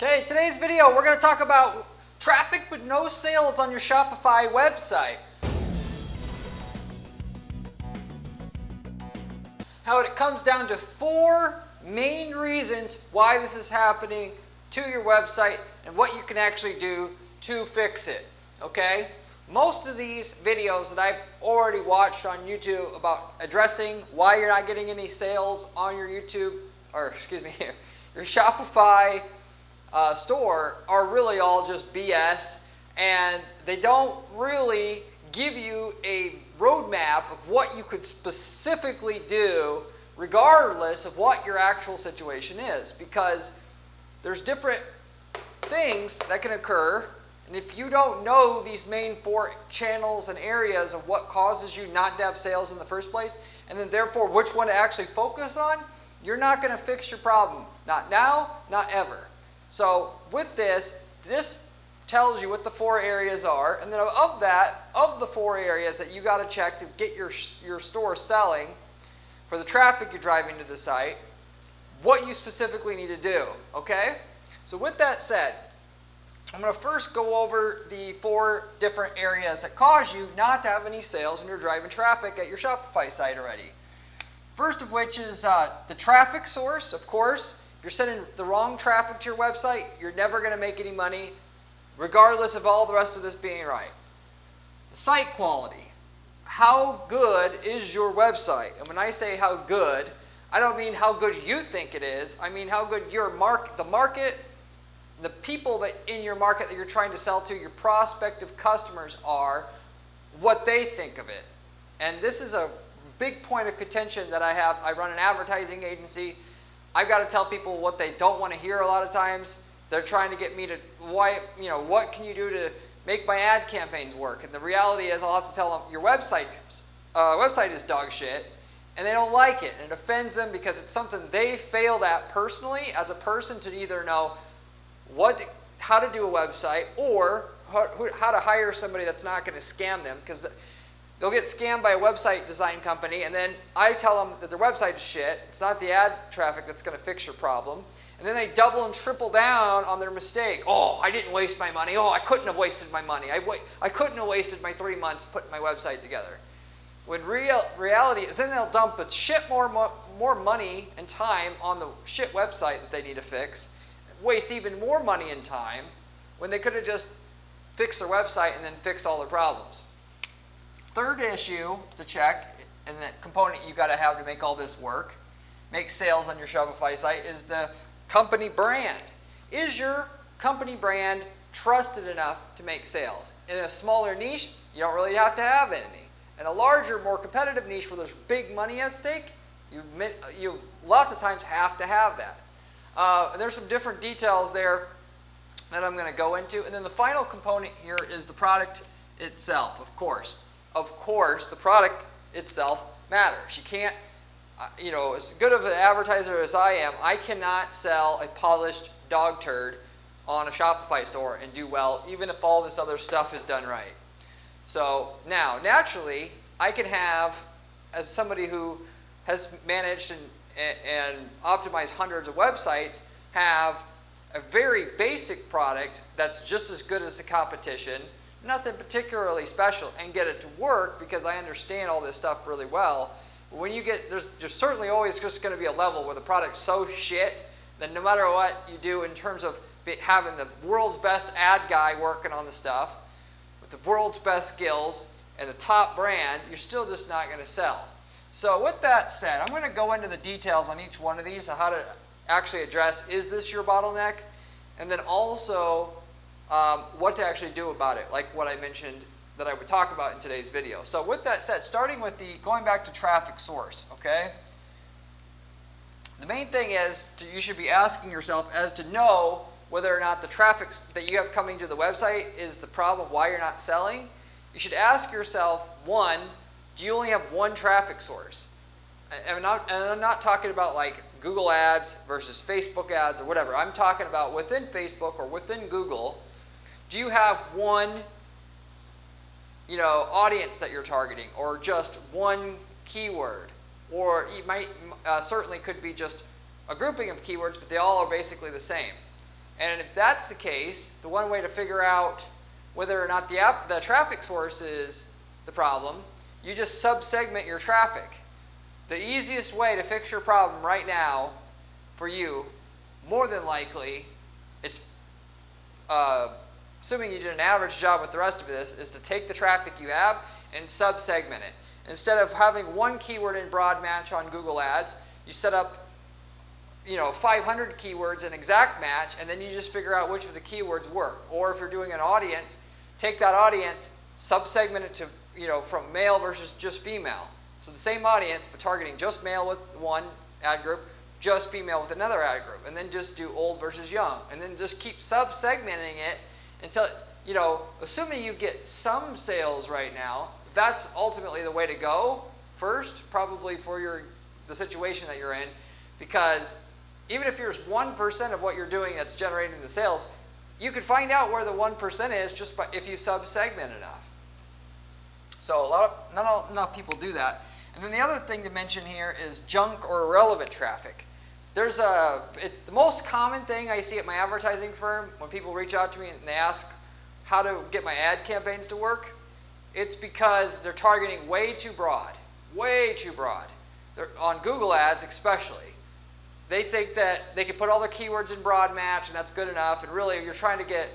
Okay, today's video we're going to talk about traffic but no sales on your Shopify website. How it comes down to 4 main reasons why this is happening to your website and what you can actually do to fix it. Okay? Most of these videos that I've already watched on YouTube about addressing why you're not getting any sales on your your Shopify store are really all just BS, and they don't really give you a roadmap of what you could specifically do regardless of what your actual situation is, because there's different things that can occur, and if you don't know these main 4 channels and areas of what causes you not to have sales in the first place, and then therefore which one to actually focus on, you're not going to fix your problem. Not now, not ever. So with this tells you what the 4 areas are, and then of the 4 areas that you got to check to get your store selling for the traffic you're driving to the site, what you specifically need to do, okay? So with that said, I'm going to first go over the 4 different areas that cause you not to have any sales when you're driving traffic at your Shopify site already. First of which is the traffic source, of course. If you're sending the wrong traffic to your website, you're never going to make any money, regardless of all the rest of this being right. The site quality. How good is your website? And when I say how good, I don't mean how good you think it is. I mean how good the market, the people that in your market that you're trying to sell to, your prospective customers are, what they think of it. And this is a big point of contention that I have. I run an advertising agency. I've got to tell people what they don't want to hear a lot of times. They're trying to get me to, what can you do to make my ad campaigns work? And the reality is I'll have to tell them your website is dog shit, and they don't like it. And it offends them because it's something they failed at personally as a person to either know how to do a website or how to hire somebody that's not going to scam them, because they'll get scammed by a website design company, and then I tell them that their website is shit. It's not the ad traffic that's going to fix your problem. And then they double and triple down on their mistake. Oh, I didn't waste my money. Oh, I couldn't have wasted my money. I couldn't have wasted my 3 months putting my website together. When reality is, then they'll dump a shit more money and time on the shit website that they need to fix, waste even more money and time when they could have just fixed their website and then fixed all their problems. Third issue to check, and the component you got to have to make all this work, make sales on your Shopify site, is the company brand. Is your company brand trusted enough to make sales? In a smaller niche, you don't really have to have any. In a larger, more competitive niche where there's big money at stake, you lots of times have to have that. And there's some different details there that I'm going to go into. And then the final component here is the product itself, of course. Of course, the product itself matters. You can't, as good of an advertiser as I am, I cannot sell a polished dog turd on a Shopify store and do well, even if all this other stuff is done right. So now, naturally, I can have, as somebody who has managed and optimized hundreds of websites, have a very basic product that's just as good as the competition, nothing particularly special, and get it to work because I understand all this stuff really well. But when you get, there's certainly always just going to be a level where the product's so shit that no matter what you do in terms of having the world's best ad guy working on the stuff with the world's best skills and the top brand, you're still just not going to sell. So with that said, I'm going to go into the details on each one of these, of how to actually address, is this your bottleneck? And then also what to actually do about it, like what I mentioned that I would talk about in today's video. So with that said, starting with going back to traffic source, okay? The main thing is you should be asking yourself as to know whether or not the traffic that you have coming to the website is the problem why you're not selling. You should ask yourself, one, do you only have one traffic source? And I'm not talking about like Google ads versus Facebook ads or whatever. I'm talking about within Facebook or within Google. Do you have one, audience that you're targeting, or just one keyword? Or it might certainly could be just a grouping of keywords, but they all are basically the same. And if that's the case, the one way to figure out whether or not the traffic source is the problem, you just sub-segment your traffic. The easiest way to fix your problem right now for you, more than likely, it's assuming you did an average job with the rest of this, is to take the traffic you have and sub-segment it. Instead of having one keyword in broad match on Google Ads, you set up 500 keywords in exact match, and then you just figure out which of the keywords work. Or if you're doing an audience, take that audience, sub-segment it to from male versus just female. So the same audience, but targeting just male with one ad group, just female with another ad group, and then just do old versus young, and then just keep sub-segmenting it until, assuming you get some sales right now, that's ultimately the way to go first, probably for the situation that you're in, because even if you're 1% of what you're doing that's generating the sales, you could find out where the 1% is just if you sub-segment enough. So not enough people do that. And then the other thing to mention here is junk or irrelevant traffic. It's the most common thing I see at my advertising firm when people reach out to me and they ask how to get my ad campaigns to work. It's because they're targeting way too broad. They're, on Google Ads especially. They think that they can put all their keywords in broad match and that's good enough, and really you're trying to get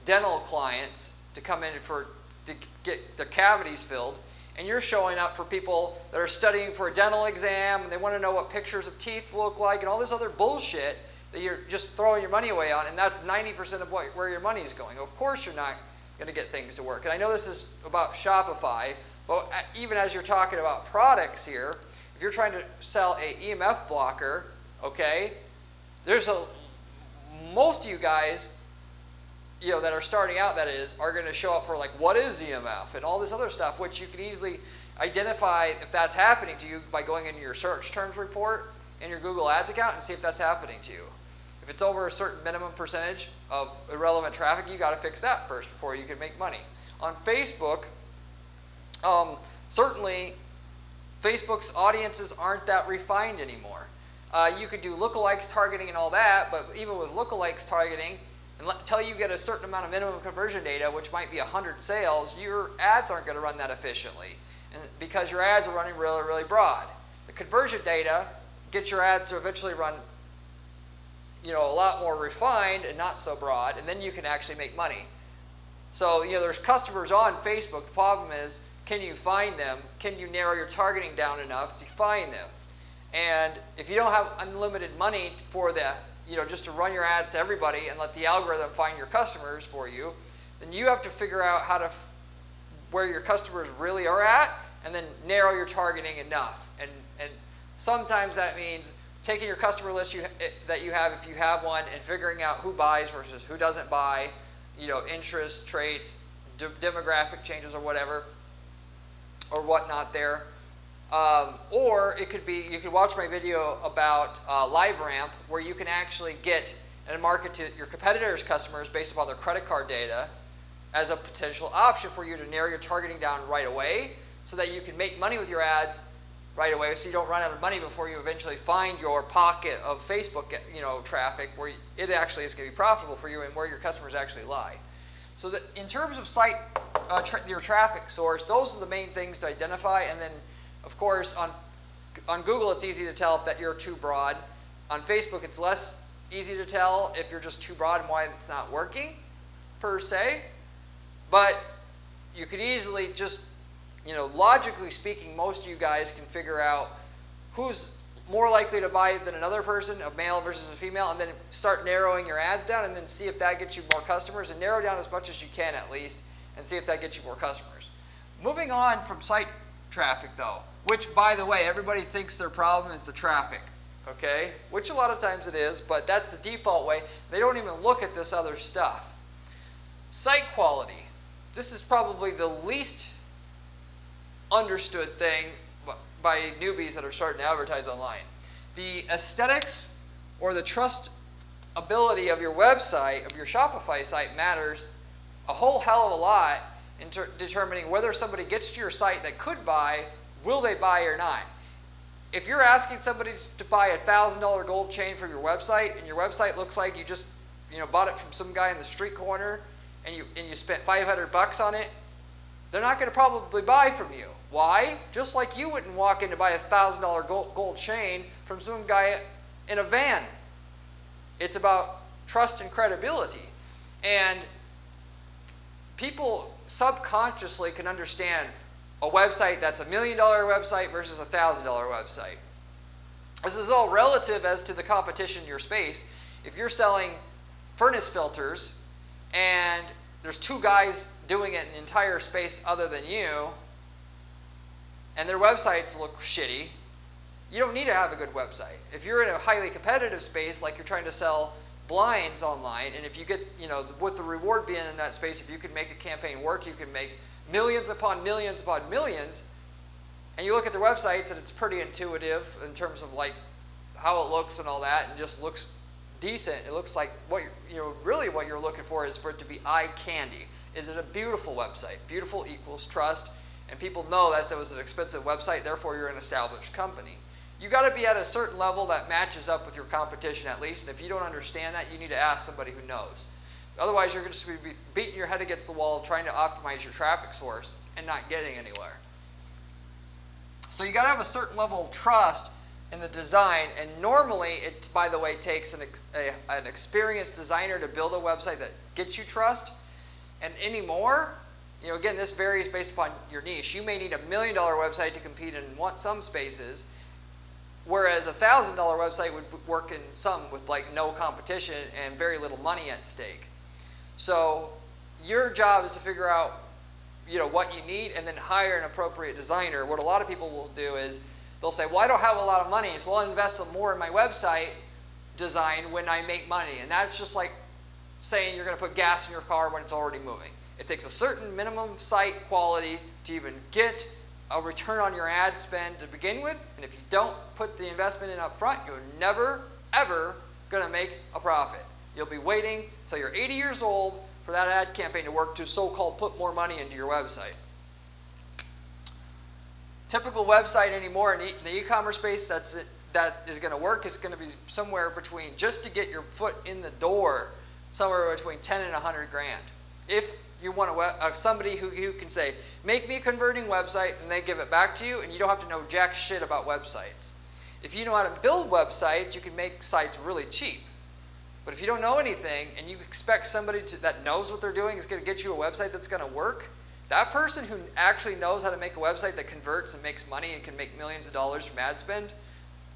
dental clients to come in to get their cavities filled, and you're showing up for people that are studying for a dental exam and they want to know what pictures of teeth look like and all this other bullshit that you're just throwing your money away on, and that's 90% of where your money's going. Of course you're not going to get things to work. And I know this is about Shopify, but even as you're talking about products here, if you're trying to sell a EMF blocker, okay, most of you guys that are starting out, that is, are going to show up for like, what is EMF and all this other stuff, which you can easily identify if that's happening to you by going into your search terms report in your Google Ads account and see if that's happening to you. If it's over a certain minimum percentage of irrelevant traffic, you got to fix that first before you can make money. On Facebook, certainly Facebook's audiences aren't that refined anymore. You could do lookalikes targeting and all that, but even with lookalikes targeting, until you get a certain amount of minimum conversion data, which might be 100 sales, your ads aren't going to run that efficiently, and because your ads are running really, really broad. The conversion data gets your ads to eventually run a lot more refined and not so broad, and then you can actually make money. So there's customers on Facebook. The problem is, can you find them? Can you narrow your targeting down enough to find them? And if you don't have unlimited money for that, just to run your ads to everybody and let the algorithm find your customers for you, then you have to figure out where your customers really are at, and then narrow your targeting enough. And sometimes that means taking your customer list that you have, if you have one, and figuring out who buys versus who doesn't buy, interests, traits, demographic changes or whatever, or whatnot there. Or it could be, you could watch my video about LiveRamp, where you can actually get and market to your competitors' customers based upon their credit card data as a potential option for you to narrow your targeting down right away, so that you can make money with your ads right away, so you don't run out of money before you eventually find your pocket of Facebook traffic where it actually is going to be profitable for you and where your customers actually lie. So that in terms of site your traffic source, those are the main things to identify. And then of course on Google it's easy to tell that you're too broad. On Facebook it's less easy to tell if you're just too broad and why it's not working per se, but you could easily just logically speaking, most of you guys can figure out who's more likely to buy than another person, a male versus a female, and then start narrowing your ads down, and then see if that gets you more customers, and narrow down as much as you can at least, and see if that gets you more customers. Moving on from site traffic though, which by the way, everybody thinks their problem is the traffic, okay? Which a lot of times it is, but that's the default way. They don't even look at this other stuff. Site quality. This is probably the least understood thing by newbies that are starting to advertise online. The aesthetics or the trustability of your website, of your Shopify site, matters a whole hell of a lot in determining whether somebody gets to your site that could buy, will they buy or not. If you're asking somebody to buy a $1,000 gold chain from your website, and your website looks like you just bought it from some guy in the street corner and you spent $500 on it, they're not going to probably buy from you. Why? Just like you wouldn't walk in to buy a $1,000 gold chain from some guy in a van. It's about trust and credibility. And people subconsciously can understand a website that's $1 million website versus a $1,000 website. This is all relative as to the competition in your space. If you're selling furnace filters and there's two guys doing it in the entire space other than you, and their websites look shitty, you don't need to have a good website. If you're in a highly competitive space, like you're trying to sell blinds online, and if you get, with the reward being in that space, if you can make a campaign work, you can make millions upon millions upon millions, and you look at their websites and it's pretty intuitive in terms of like how it looks and all that, and just looks decent. It looks like really what you're looking for is for it to be eye candy. Is it a beautiful website? Beautiful equals trust, and people know that was an expensive website, therefore you're an established company. You got to be at a certain level that matches up with your competition at least, and if you don't understand that, you need to ask somebody who knows. Otherwise, you're going to be beating your head against the wall trying to optimize your traffic source and not getting anywhere. So you got to have a certain level of trust in the design, and normally it, by the way, takes an experienced designer to build a website that gets you trust. And anymore, again, this varies based upon your niche. You may need $1 million website to compete in some spaces, whereas a $1,000 website would work in some with like no competition and very little money at stake. So your job is to figure out what you need and then hire an appropriate designer. What a lot of people will do is they'll say, well, I don't have a lot of money, so I'll invest more in my website design when I make money. And that's just like saying you're going to put gas in your car when it's already moving. It takes a certain minimum site quality to even get a return on your ad spend to begin with, and if you don't put the investment in up front, you're never, ever going to make a profit. You'll be waiting until you're 80 years old for that ad campaign to work to so-called put more money into your website. Typical website anymore in the e-commerce space that is going to work is going to be somewhere between, just to get your foot in the door, somewhere between 10 and 100 grand. If you want somebody who can say, make me a converting website, and they give it back to you, and you don't have to know jack shit about websites. If you know how to build websites, you can make sites really cheap. But if you don't know anything, and you expect somebody that knows what they're doing is going to get you a website that's going to work, that person who actually knows how to make a website that converts and makes money and can make millions of dollars from ad spend,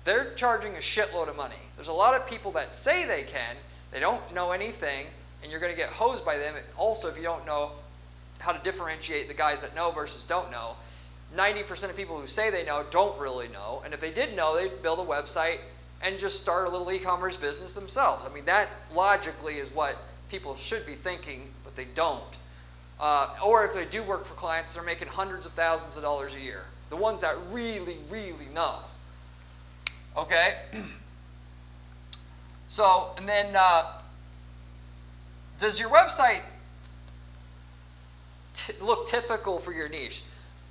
they're charging a shitload of money. There's a lot of people that say they can, they don't know anything, and you're going to get hosed by them. Also, if you don't know how to differentiate the guys that know versus don't know, 90% of people who say they know don't really know. And if they did know, they'd build a website and just start a little e-commerce business themselves. I mean, that logically is what people should be thinking, but they don't. Or if they do work for clients, they're making hundreds of thousands of dollars a year. The ones that really, really know. Okay? So, and then, does your website look typical for your niche?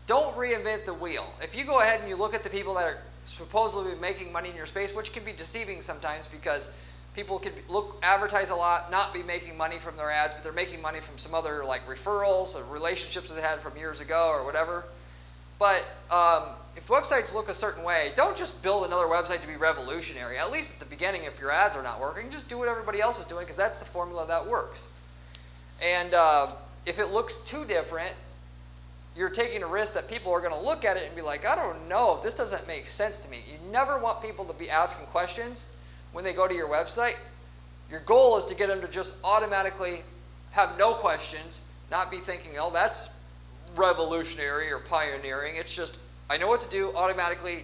Don't reinvent the wheel. If you go ahead and you look at the people that are supposedly making money in your space, which can be deceiving sometimes because people could advertise a lot, not be making money from their ads, but they're making money from some other like referrals or relationships that they had from years ago or whatever. But if websites look a certain way, don't just build another website to be revolutionary. At least at the beginning, if your ads are not working, just do what everybody else is doing because that's the formula that works. And if it looks too different, you're taking a risk that people are going to look at it and be like, I don't know, this doesn't make sense to me. You never want people to be asking questions when they go to your website. Your goal is to get them to just automatically have no questions, not be thinking, oh, that's revolutionary or pioneering. It's just, I know what to do automatically,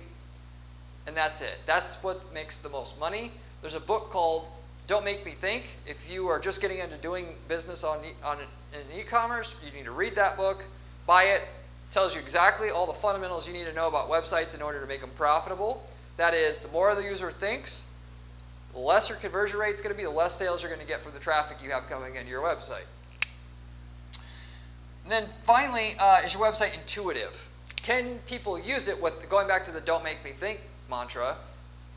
and that's it. That's what makes the most money. There's a book called Don't Make Me Think. If you are just getting into doing business in e-commerce, you need to read that book. Buy it. Tells you exactly all the fundamentals you need to know about websites in order to make them profitable. That is, the more the user thinks, the less your conversion rate is going to be, the less sales you're going to get from the traffic you have coming into your website. And then finally, is your website intuitive? Can people use it with, going back to the don't make me think mantra,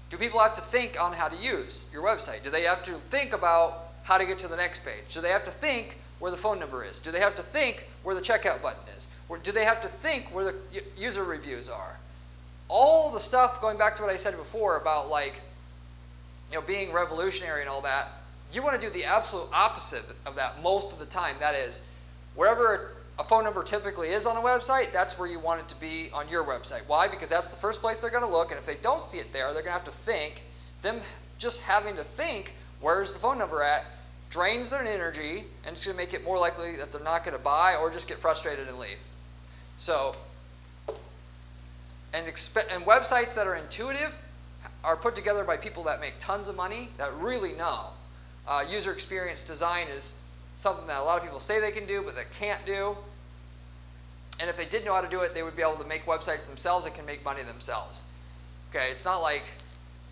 do people have to think on how to use your website? Do they have to think about how to get to the next page? Do they have to think where the phone number is? Do they have to think where the checkout button is? Or do they have to think where the user reviews are? All the stuff, going back to what I said before about like, being revolutionary and all that, you want to do the absolute opposite of that most of the time. That is, wherever a phone number typically is on a website, that's where you want it to be on your website. Why? Because that's the first place they're going to look, and if they don't see it there, they're going to have to think. Them just having to think, where's the phone number at, drains their energy, and it's going to make it more likely that they're not going to buy or just get frustrated and leave. So, and websites that are intuitive are put together by people that make tons of money, that really know. User experience design is something that a lot of people say they can do, but they can't do. And if they did know how to do it, they would be able to make websites themselves and can make money themselves. Okay, it's not like,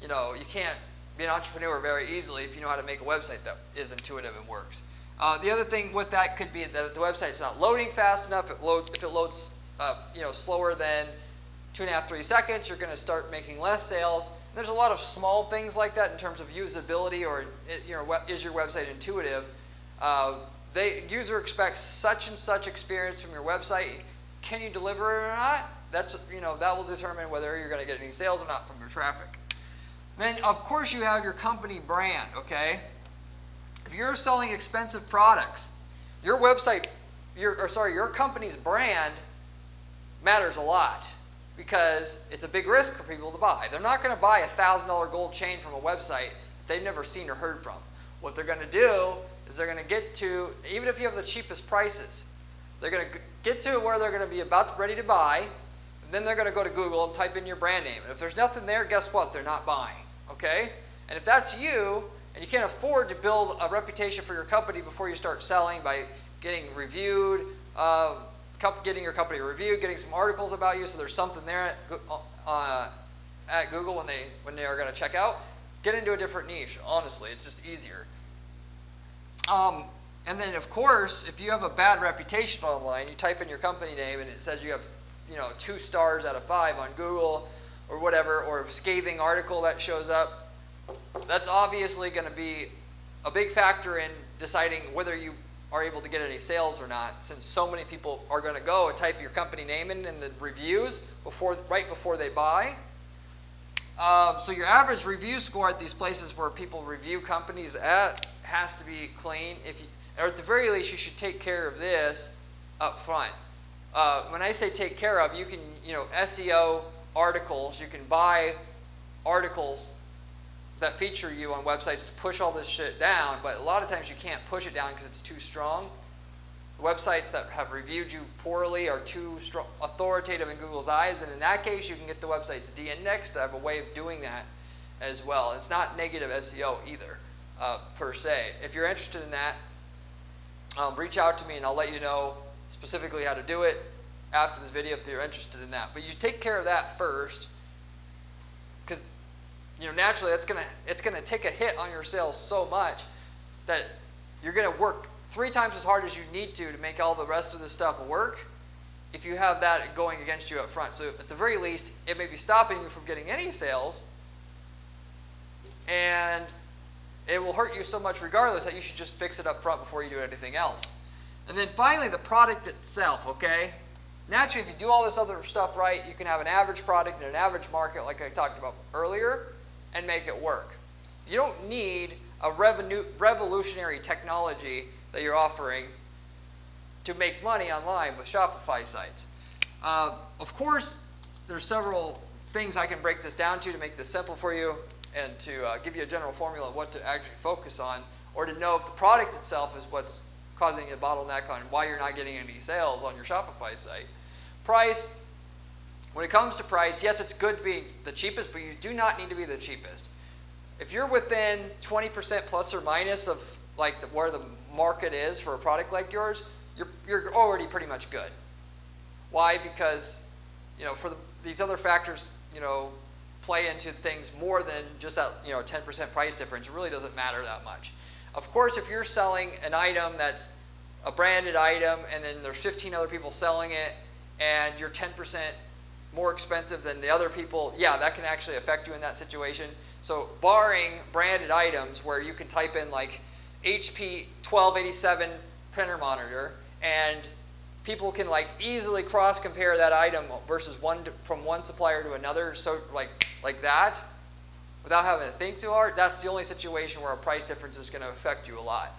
you can't be an entrepreneur very easily if you know how to make a website that is intuitive and works. The other thing with that could be that if the website's not loading fast enough, if it loads slower than 2.5, 3 seconds, you're going to start making less sales. And there's a lot of small things like that in terms of usability, or is your website intuitive? User expects such and such experience from your website. Can you deliver it or not? That will determine whether you're going to get any sales or not from your traffic. Then, of course, you have your company brand. Okay, if you're selling expensive products, your website, your company's brand matters a lot, because it's a big risk for people to buy. They're not going to buy a $1,000 gold chain from a website that they've never seen or heard from. What they're going to do is they're going to get to, even if you have the cheapest prices, they're going to get to where they're going to be ready to buy, and then they're going to go to Google and type in your brand name. And if there's nothing there, guess what? They're not buying. Okay? And if that's you, and you can't afford to build a reputation for your company before you start selling by getting reviewed, getting your company reviewed, getting some articles about you, so there's something there at Google when they are going to check out, get into a different niche. Honestly, it's just easier. And then, of course, if you have a bad reputation online, you type in your company name and it says you have 2 stars out of 5 on Google or whatever, or a scathing article that shows up, that's obviously going to be a big factor in deciding whether you are able to get any sales or not, since so many people are going to go and type your company name in the reviews right before they buy. So your average review score at these places where people review companies at has to be clean. Or at the very least, you should take care of this up front. When I say take care of, you can SEO articles. You can buy articles that feature you on websites to push all this shit down, but a lot of times you can't push it down because it's too strong. The websites that have reviewed you poorly are too authoritative in Google's eyes, and in that case you can get the websites de-indexed. I have a way of doing that as well. It's not negative SEO either, per se. If you're interested in that, reach out to me and I'll let you know specifically how to do it after this video if you're interested in that. But you take care of that first, because naturally it's gonna take a hit on your sales so much that you're gonna work 3 times as hard as you need to make all the rest of this stuff work if you have that going against you up front. So at the very least, it may be stopping you from getting any sales, and it will hurt you so much regardless that you should just fix it up front before you do anything else. And then finally, the product itself, okay? Naturally, if you do all this other stuff right, you can have an average product in an average market like I talked about earlier and make it work. You don't need a revolutionary technology that you're offering to make money online with Shopify sites. Of course, there's several things I can break this down to make this simple for you and to give you a general formula of what to actually focus on, or to know if the product itself is what's causing a bottleneck on why you're not getting any sales on your Shopify site. Price. When it comes to price, yes, it's good to be the cheapest, but you do not need to be the cheapest. If you're within 20% plus or minus of where the market is for a product like yours, you're already pretty much good. Why? Because these other factors play into things more than just that 10% price difference. It really doesn't matter that much. Of course, if you're selling an item that's a branded item and then there's 15 other people selling it and you're 10% more expensive than the other people, yeah, that can actually affect you in that situation. So barring branded items where you can type in HP 1287 printer monitor, and people can like easily cross compare that item versus from one supplier to another, so like that, without having to think too hard. That's the only situation where a price difference is going to affect you a lot.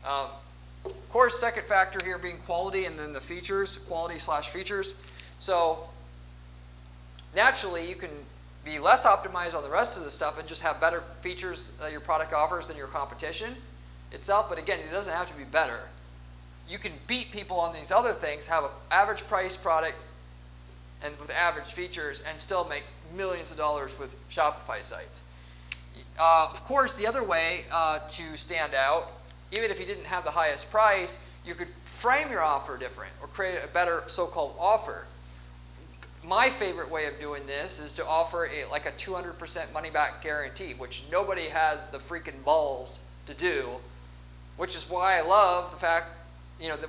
Of course, second factor here being quality, and then the features, quality/features. So naturally, you can be less optimized on the rest of the stuff and just have better features that your product offers than your competition itself. But again, it doesn't have to be better. You can beat people on these other things, have an average price product and with average features, and still make millions of dollars with Shopify sites. Of course, the other way to stand out, even if you didn't have the highest price, you could frame your offer different or create a better so-called offer. My favorite way of doing this is to offer like a 200% money-back guarantee, which nobody has the freaking balls to do, which is why I love the fact,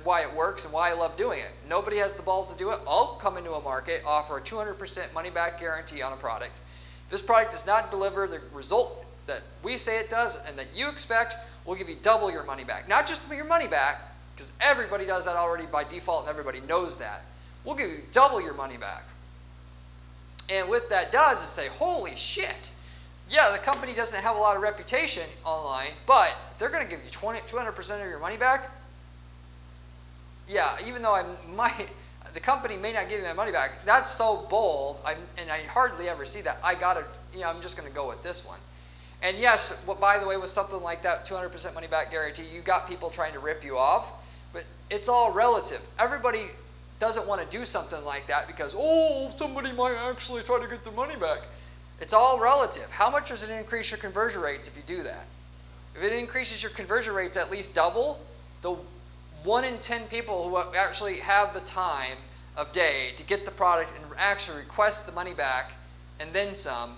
why it works and why I love doing it. Nobody has the balls to do it. I'll come into a market, offer a 200% money-back guarantee on a product. If this product does not deliver the result that we say it does and that you expect, we'll give you double your money back. Not just your money back, because everybody does that already by default and everybody knows that. We'll give you double your money back. And what that does is say, holy shit, yeah, the company doesn't have a lot of reputation online, but if they're going to give you 200% of your money back, yeah, even though the company may not give you my money back, that's so bold, and I hardly ever see that. I'm just going to go with this one. And yes, by the way, with something like that 200% money back guarantee, you got people trying to rip you off, but it's all relative. Everybody doesn't want to do something like that because, somebody might actually try to get the money back. It's all relative. How much does it increase your conversion rates if you do that? If it increases your conversion rates at least double, the 1 in 10 people who actually have the time of day to get the product and actually request the money back and then some,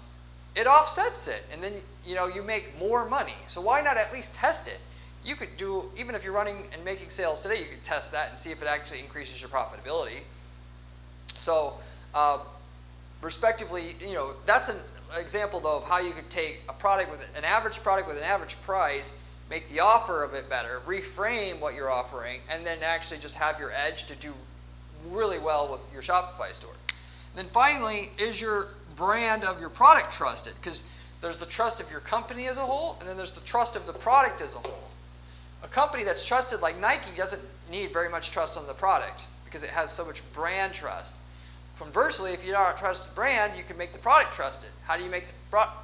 it offsets it. And then, you make more money. So why not at least test it? You could do, even if you're running and making sales today, you could test that and see if it actually increases your profitability. So, respectively, that's an example, though, of how you could take a product with an average price, make the offer of it better, reframe what you're offering, and then actually just have your edge to do really well with your Shopify store. And then finally, is your brand of your product trusted? Because there's the trust of your company as a whole, and then there's the trust of the product as a whole. A company that's trusted like Nike doesn't need very much trust on the product because it has so much brand trust. Conversely, if you're not a trusted brand, you can make the product trusted. How do you make the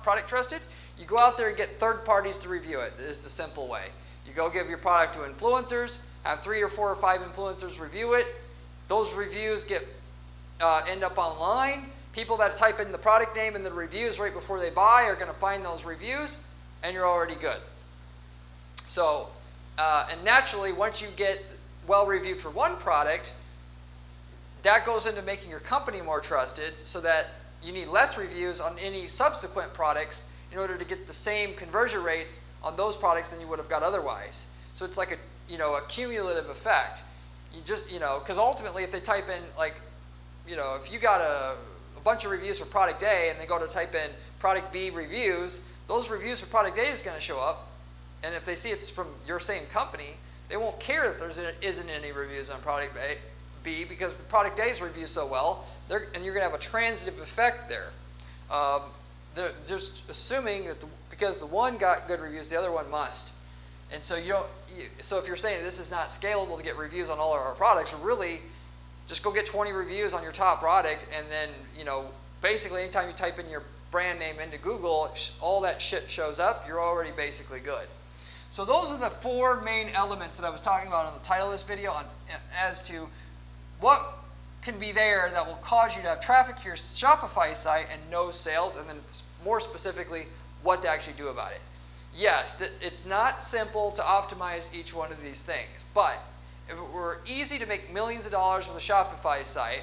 product trusted? You go out there and get third parties to review it. This is the simple way. You go give your product to influencers, have 3 or 4 or 5 influencers review it. Those reviews end up online. People that type in the product name in the reviews right before they buy are going to find those reviews, and you're already good. So, and naturally, once you get well reviewed for one product, that goes into making your company more trusted so that you need less reviews on any subsequent products in order to get the same conversion rates on those products than you would have got otherwise. So it's like a cumulative effect. You just, because ultimately if they type in if you got a bunch of reviews for product A and they go to type in product B reviews, those reviews for product A is going to show up. And if they see it's from your same company, they won't care that there isn't any reviews on product B because product A's reviews so well, and you're going to have a transitive effect there. They're just assuming that because the one got good reviews, the other one must. And so so if you're saying this is not scalable to get reviews on all of our products, really just go get 20 reviews on your top product, and then basically anytime you type in your brand name into Google, all that shit shows up. You're already basically good. So those are the 4 main elements that I was talking about on the title of this video as to what can be there that will cause you to have traffic to your Shopify site and no sales, and then more specifically, what to actually do about it. Yes, it's not simple to optimize each one of these things, but if it were easy to make millions of dollars with a Shopify site,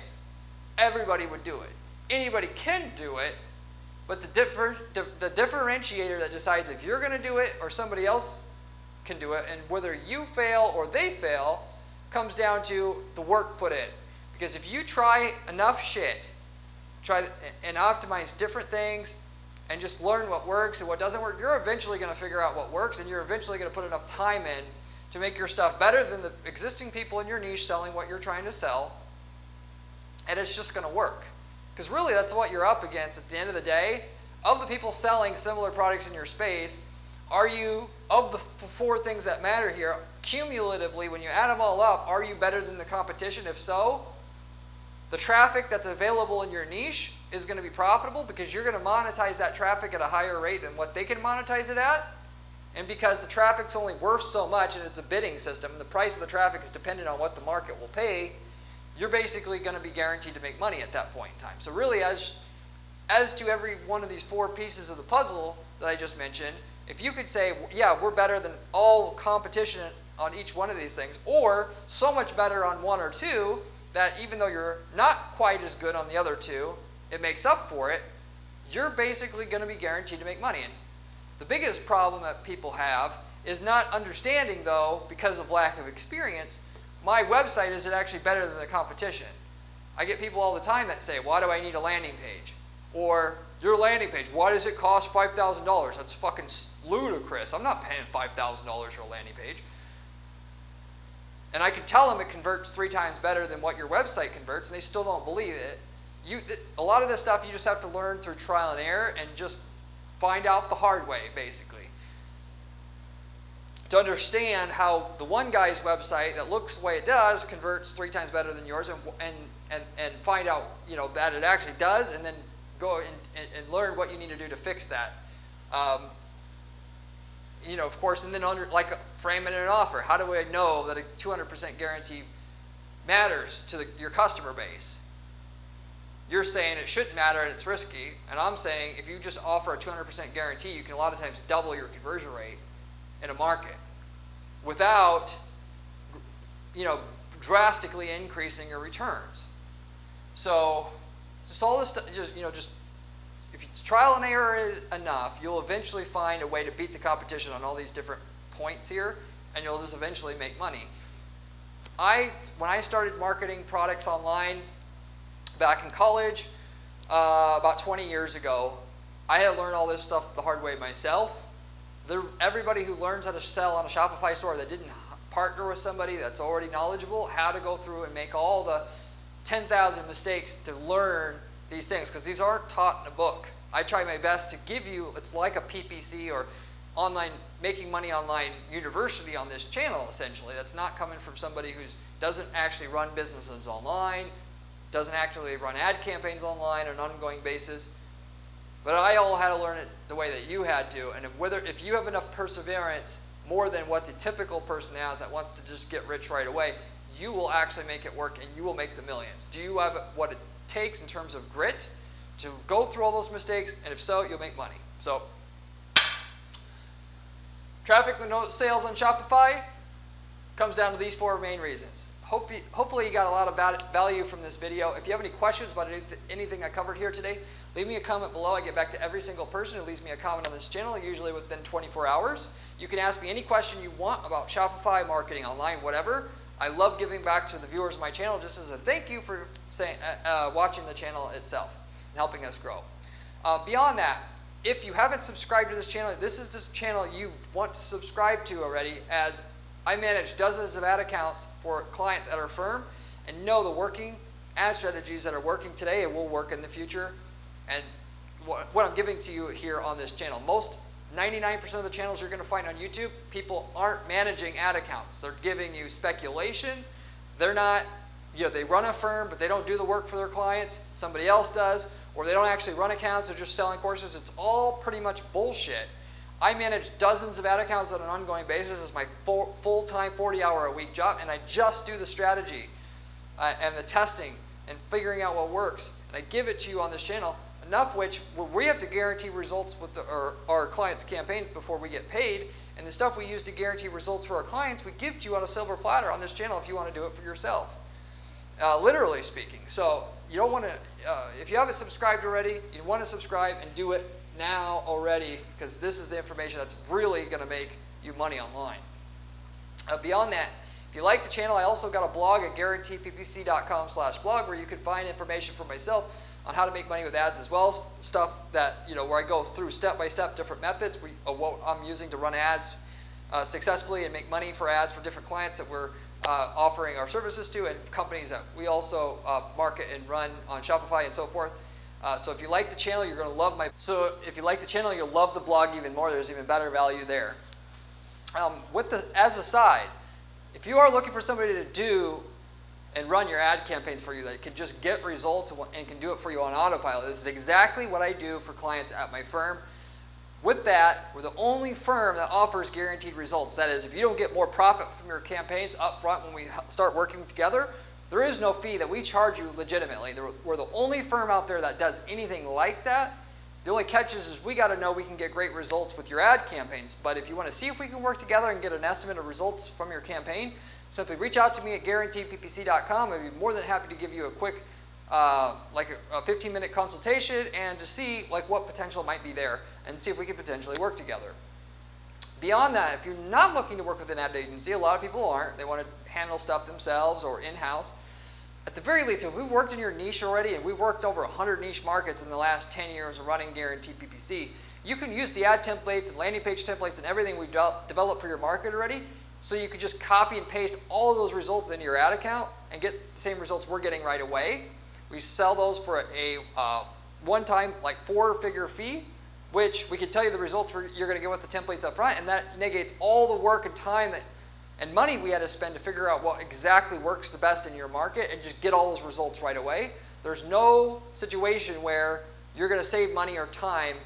everybody would do it. Anybody can do it, but the differentiator that decides if you're going to do it or somebody else can do it, and whether you fail or they fail, comes down to the work put in. Because if you try enough shit, try and optimize different things, and just learn what works and what doesn't work, you're eventually going to figure out what works, and you're eventually going to put enough time in to make your stuff better than the existing people in your niche selling what you're trying to sell, and it's just going to work. Because really that's what you're up against at the end of the day. Of the people selling similar products in your space, are you, of the four things that matter here, cumulatively, when you add them all up, are you better than the competition? If so, the traffic that's available in your niche is going to be profitable because you're going to monetize that traffic at a higher rate than what they can monetize it at. And because the traffic's only worth so much and it's a bidding system, and the price of the traffic is dependent on what the market will pay, you're basically going to be guaranteed to make money at that point in time. So really, as to every one of these four pieces of the puzzle that I just mentioned, if you could say, yeah, we're better than all competition on each one of these things, or so much better on one or two that even though you're not quite as good on the other two, it makes up for it, you're basically going to be guaranteed to make money. And the biggest problem that people have is not understanding, though, because of lack of experience, my website is actually better than the competition. I get people all the time that say, why do I need a landing page? Or, your landing page, why does it cost $5,000? That's fucking ludicrous. I'm not paying $5,000 for a landing page. And I can tell them it converts 3 times better than what your website converts, and they still don't believe it. A lot of this stuff you just have to learn through trial and error and just find out the hard way, basically. To understand how the one guy's website that looks the way it does converts 3 times better than yours, and find out, that it actually does, and then go and learn what you need to do to fix that. Of course, and then framing an offer. How do I know that a 200% guarantee matters to your customer base? You're saying it shouldn't matter and it's risky, and I'm saying if you just offer a 200% guarantee, you can a lot of times double your conversion rate in a market without, drastically increasing your returns. So, just all this stuff, just if you trial and error it enough, you'll eventually find a way to beat the competition on all these different points here, and you'll just eventually make money. When I started marketing products online back in college, about 20 years ago, I had to learn all this stuff the hard way myself. Everybody who learns how to sell on a Shopify store that didn't partner with somebody that's already knowledgeable how to go through and make all the 10,000 mistakes to learn these things, because these aren't taught in a book. I try my best to give you, it's like a PPC or online, making money online university on this channel, essentially. That's not coming from somebody who doesn't actually run businesses online, doesn't actually run ad campaigns online on an ongoing basis. But I all had to learn it the way that you had to, and if you have enough perseverance, more than what the typical person has that wants to just get rich right away, you will actually make it work and you will make the millions. Do you have what it takes in terms of grit to go through all those mistakes? And if so, you'll make money. So, traffic with no sales on Shopify comes down to these 4 main reasons. Hopefully you got a lot of value from this video. If you have any questions about anything I covered here today, leave me a comment below. I get back to every single person who leaves me a comment on this channel, usually within 24 hours. You can ask me any question you want about Shopify, marketing, online, whatever. I love giving back to the viewers of my channel just as a thank you for watching the channel itself and helping us grow. Beyond that, if you haven't subscribed to this channel, this is the channel you want to subscribe to already, as I manage dozens of ad accounts for clients at our firm and know the working ad strategies that are working today and will work in the future. And what I'm giving to you here on this channel, 99% of the channels you're going to find on YouTube, people aren't managing ad accounts. They're giving you speculation. They're not, they run a firm, but they don't do the work for their clients. Somebody else does. Or they don't actually run accounts. They're just selling courses. It's all pretty much bullshit. I manage dozens of ad accounts on an ongoing basis. It's my full-time 40-hour-a-week job, and I just do the strategy and the testing and figuring out what works. And I give it to you on this channel, enough which we have to guarantee results with our clients' campaigns before we get paid. And the stuff we use to guarantee results for our clients, we give to you on a silver platter on this channel if you want to do it for yourself. Literally speaking. So you don't want to, if you haven't subscribed already, you want to subscribe and do it now already, because this is the information that's really going to make you money online. Beyond that, if you like the channel, I also got a blog at guaranteeppc.com/blog where you can find information for myself on how to make money with ads as well. Stuff that, where I go through step-by-step different methods of what I'm using to run ads successfully and make money for ads for different clients that we're offering our services to, and companies that we also market and run on Shopify and so forth. So if you like the channel, you're going to love if you like the channel, you'll love the blog even more. There's even better value there. As a side, if you are looking for somebody to do and run your ad campaigns for you that can just get results and can do it for you on autopilot, this is exactly what I do for clients at my firm. With that, we're the only firm that offers guaranteed results. That is, if you don't get more profit from your campaigns up front when we start working together, there is no fee that we charge you legitimately. We're the only firm out there that does anything like that. The only catch is we got to know we can get great results with your ad campaigns. But if you want to see if we can work together and get an estimate of results from your campaign, simply reach out to me at guaranteedppc.com. I'd be more than happy to give you a quick, like a 15-minute consultation and to see what potential might be there and see if we could potentially work together. Beyond that, if you're not looking to work with an ad agency, a lot of people aren't. They want to handle stuff themselves or in-house. At the very least, if we've worked in your niche already, and we've worked over 100 niche markets in the last 10 years of running Guaranteed PPC, you can use the ad templates and landing page templates and everything we've developed for your market already, so you could just copy and paste all of those results into your ad account and get the same results we're getting right away. We sell those for a one-time, 4-figure fee, which we can tell you the results you're going to get with the templates up front, and that negates all the work and time and money we had to spend to figure out what exactly works the best in your market and just get all those results right away. There's no situation where you're going to save money or time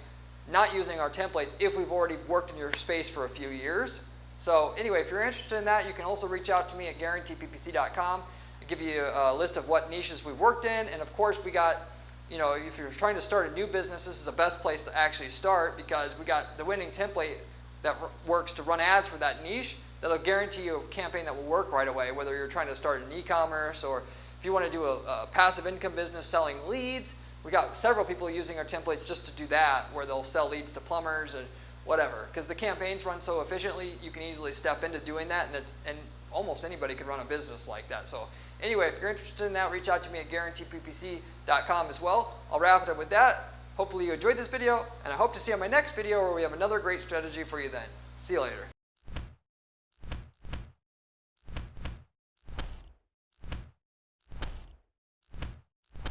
not using our templates if we've already worked in your space for a few years. So anyway, if you're interested in that, you can also reach out to me at guaranteedppc.com. I'll give you a list of what niches we've worked in, and of course we got, if you're trying to start a new business, this is the best place to actually start because we got the winning template that works to run ads for that niche that'll guarantee you a campaign that will work right away, whether you're trying to start an e-commerce or if you want to do a passive income business selling leads. We got several people using our templates just to do that, where they'll sell leads to plumbers and whatever. Because the campaigns run so efficiently, you can easily step into doing that, and almost anybody can run a business like that. So anyway, if you're interested in that, reach out to me at guaranteedppc.com as well. I'll wrap it up with that. Hopefully you enjoyed this video, and I hope to see you on my next video where we have another great strategy for you then. See you later.